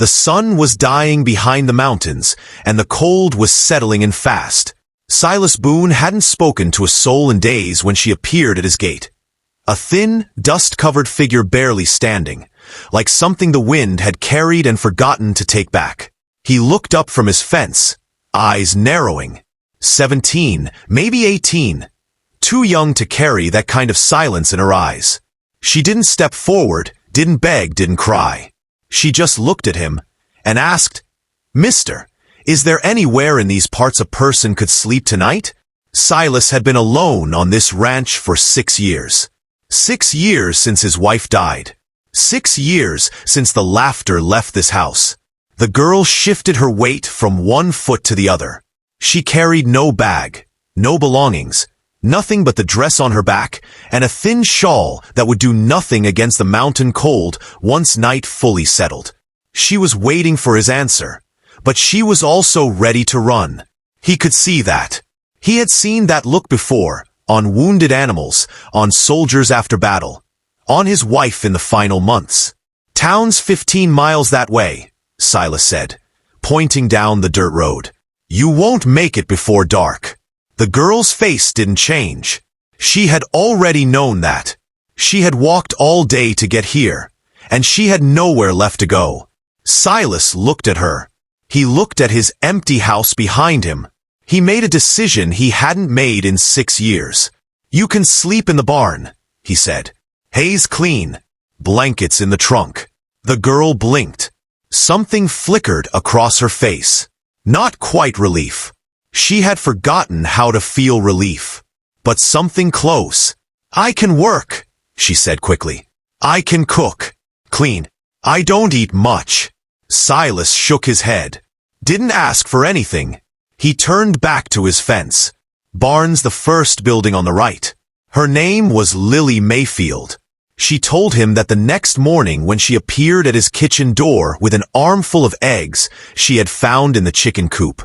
The sun was dying behind the mountains, and the cold was settling in fast. Silas Boone hadn't spoken to a soul in days when she appeared at his gate. A thin, dust-covered figure barely standing, like something the wind had carried and forgotten to take back. He looked up from his fence, eyes narrowing. 17, maybe 18. Too young to carry that kind of silence in her eyes. She didn't step forward, didn't beg, didn't cry. She just looked at him and asked, "Mister, is there anywhere in these parts a person could sleep tonight?" Silas had been alone on this ranch for 6 years. 6 years since his wife died. 6 years since the laughter left this house. The girl shifted her weight from one foot to the other. She carried no bag, no belongings, nothing but the dress on her back and a thin shawl that would do nothing against the mountain cold once night fully settled. She was waiting for his answer, but she was also ready to run. He could see that. He had seen that look before, on wounded animals, on soldiers after battle, on his wife in the final months. "Town's 15 miles that way," Silas said, pointing down the dirt road. "You won't make it before dark." The girl's face didn't change. She had already known that. She had walked all day to get here, and she had nowhere left to go. Silas looked at her. He looked at his empty house behind him. He made a decision he hadn't made in 6 years. "You can sleep in the barn," he said. "Hay's clean. Blankets in the trunk." The girl blinked. Something flickered across her face. Not quite relief. She had forgotten how to feel relief. But something close. "I can work," she said quickly. "I can cook. Clean. I don't eat much." Silas shook his head. Didn't ask for anything. He turned back to his fence. Barn's the first building on the right. Her name was Lily Mayfield. She told him that the next morning when she appeared at his kitchen door with an armful of eggs she had found in the chicken coop.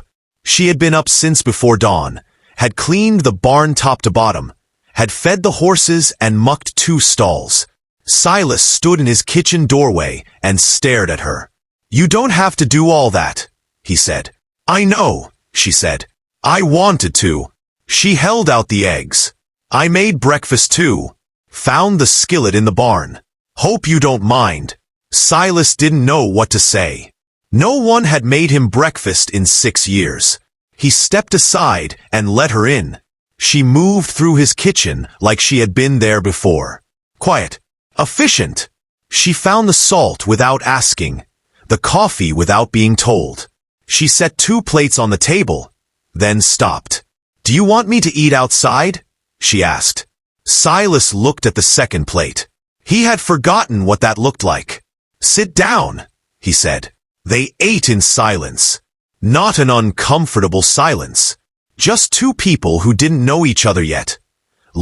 She had been up since before dawn, had cleaned the barn top to bottom, had fed the horses and mucked 2 stalls. Silas stood in his kitchen doorway and stared at her. "You don't have to do all that," he said. "I know," she said. "I wanted to." She held out the eggs. "I made breakfast too. Found the skillet in the barn. Hope you don't mind." Silas didn't know what to say. No one had made him breakfast in 6 years. He stepped aside and let her in. She moved through his kitchen like she had been there before. Quiet. Efficient. She found the salt without asking, the coffee without being told. She set 2 plates on the table, then stopped. "Do you want me to eat outside?" she asked. Silas looked at the second plate. He had forgotten what that looked like. "Sit down," he said. They ate in silence. Not an uncomfortable silence. Just 2 people who didn't know each other yet,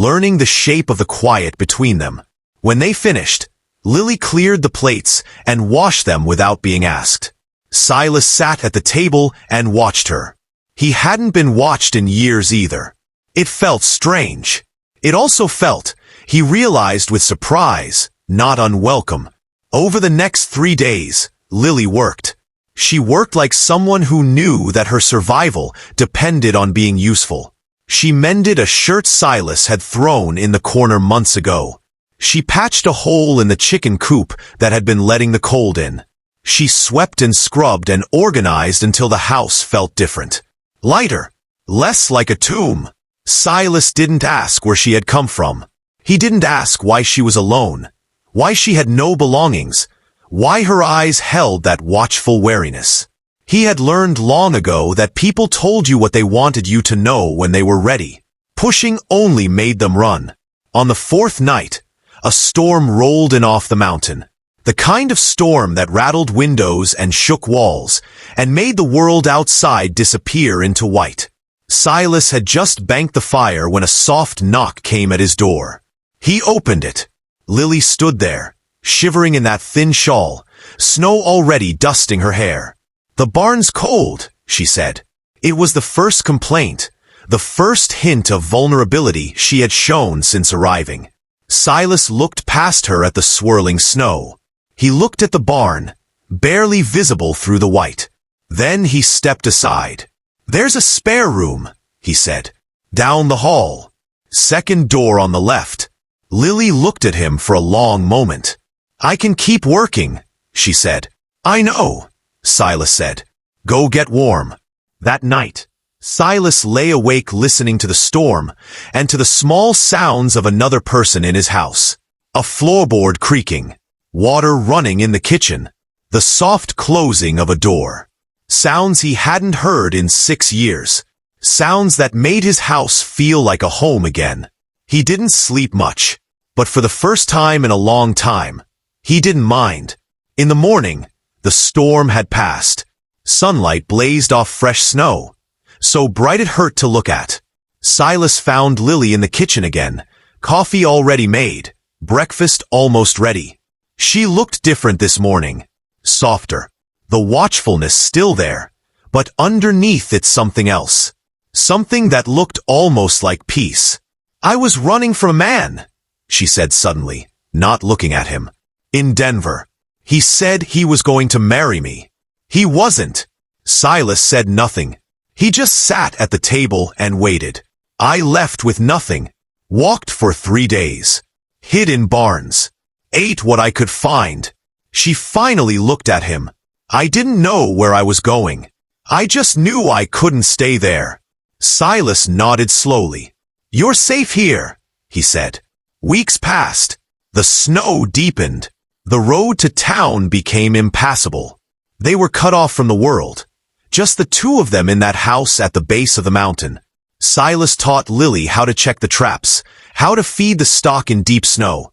learning the shape of the quiet between them. When they finished, Lily cleared the plates and washed them without being asked. Silas sat at the table and watched her. He hadn't been watched in years either. It felt strange. It also felt, he realized with surprise, not unwelcome. Over the next 3 days, Lily worked. She worked like someone who knew that her survival depended on being useful. She mended a shirt Silas had thrown in the corner months ago. She patched a hole in the chicken coop that had been letting the cold in. She swept and scrubbed and organized until the house felt different. Lighter. Less like a tomb. Silas didn't ask where she had come from. He didn't ask why she was alone, why she had no belongings, why her eyes held that watchful wariness. He had learned long ago that people told you what they wanted you to know when they were ready. Pushing only made them run. On the 4th night, a storm rolled in off the mountain. The kind of storm that rattled windows and shook walls, and made the world outside disappear into white. Silas had just banked the fire when a soft knock came at his door. He opened it. Lily stood there, shivering in that thin shawl, snow already dusting her hair. "The barn's cold," she said. It was the first complaint, the first hint of vulnerability she had shown since arriving. Silas looked past her at the swirling snow. He looked at the barn, barely visible through the white. Then he stepped aside. "There's a spare room," he said. "Down the hall. Second door on the left." Lily looked at him for a long moment. "I can keep working," she said. "I know," Silas said. "Go get warm." That night, Silas lay awake listening to the storm and to the small sounds of another person in his house. A floorboard creaking, water running in the kitchen, the soft closing of a door. Sounds he hadn't heard in 6 years. Sounds that made his house feel like a home again. He didn't sleep much, but for the first time in a long time, he didn't mind. In the morning, the storm had passed. Sunlight blazed off fresh snow, so bright it hurt to look at. Silas found Lily in the kitchen again, coffee already made, breakfast almost ready. She looked different this morning, softer. The watchfulness still there, but underneath it something else. Something that looked almost like peace. "I was running from a man," she said suddenly, not looking at him. "In Denver. He said he was going to marry me." "He wasn't." Silas said nothing. He just sat at the table and waited. "I left with nothing. Walked for 3 days. Hid in barns. Ate what I could find." She finally looked at him. "I didn't know where I was going. I just knew I couldn't stay there." Silas nodded slowly. "You're safe here," he said. Weeks passed. The snow deepened. The road to town became impassable. They were cut off from the world. Just the two of them in that house at the base of the mountain. Silas taught Lily how to check the traps, how to feed the stock in deep snow,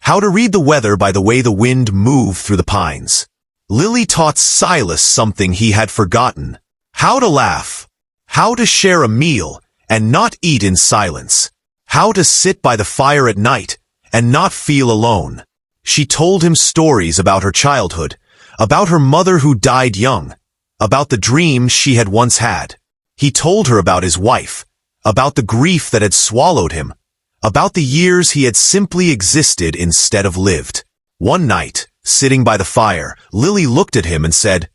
how to read the weather by the way the wind moved through the pines. Lily taught Silas something he had forgotten: how to laugh, how to share a meal and not eat in silence, how to sit by the fire at night and not feel alone. She told him stories about her childhood, about her mother who died young, about the dreams she had once had. He told her about his wife, about the grief that had swallowed him, about the years he had simply existed instead of lived. One night, sitting by the fire, Lily looked at him and said,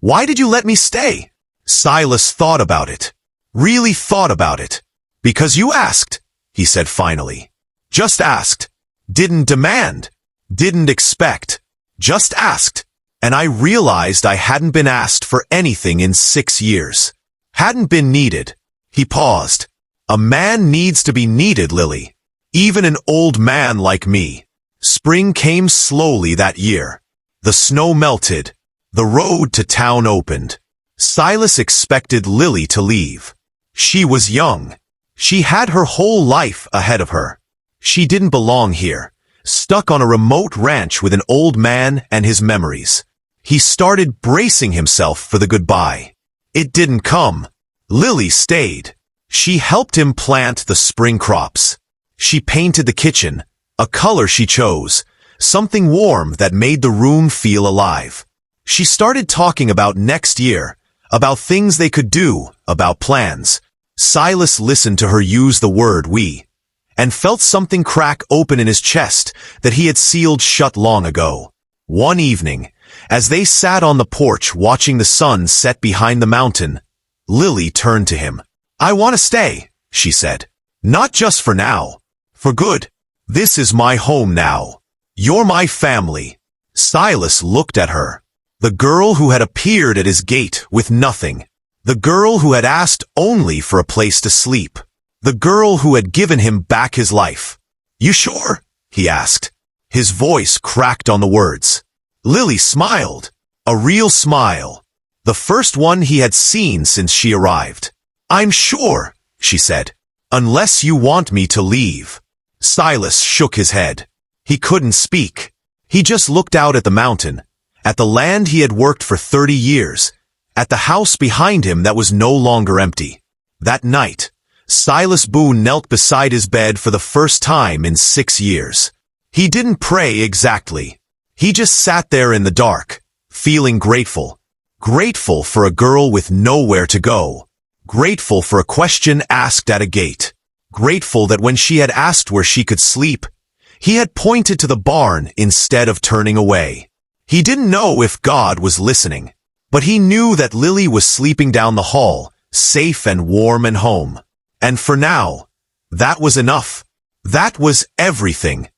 "Why did you let me stay?" Silas thought about it. Really thought about it. "Because you asked," he said finally. "Just asked. Didn't demand. Didn't expect. Just asked. And I realized I hadn't been asked for anything in 6 years. Hadn't been needed." He paused. "A man needs to be needed, Lily. Even an old man like me." Spring came slowly that year. The snow melted. The road to town opened. Silas expected Lily to leave. She was young. She had her whole life ahead of her. She didn't belong here, stuck on a remote ranch with an old man and his memories. He started bracing himself for the goodbye. It didn't come. Lily stayed. She helped him plant the spring crops. She painted the kitchen, a color she chose, something warm that made the room feel alive. She started talking about next year, about things they could do, about plans. Silas listened to her use the word "we," and felt something crack open in his chest that he had sealed shut long ago. One evening, as they sat on the porch watching the sun set behind the mountain, Lily turned to him. "I want to stay," she said. "Not just for now. For good. This is my home now. You're my family." Silas looked at her. The girl who had appeared at his gate with nothing. The girl who had asked only for a place to sleep. The girl who had given him back his life. "You sure?" he asked. His voice cracked on the words. Lily smiled. A real smile. The first one he had seen since she arrived. "I'm sure," she said. "Unless you want me to leave." Silas shook his head. He couldn't speak. He just looked out at the mountain, at the land he had worked for 30 years, at the house behind him that was no longer empty. That night, Silas Boone knelt beside his bed for the first time in 6 years. He didn't pray exactly. He just sat there in the dark, feeling grateful. Grateful for a girl with nowhere to go. Grateful for a question asked at a gate. Grateful that when she had asked where she could sleep, he had pointed to the barn instead of turning away. He didn't know if God was listening, but he knew that Lily was sleeping down the hall, safe and warm and home. And for now, that was enough. That was everything.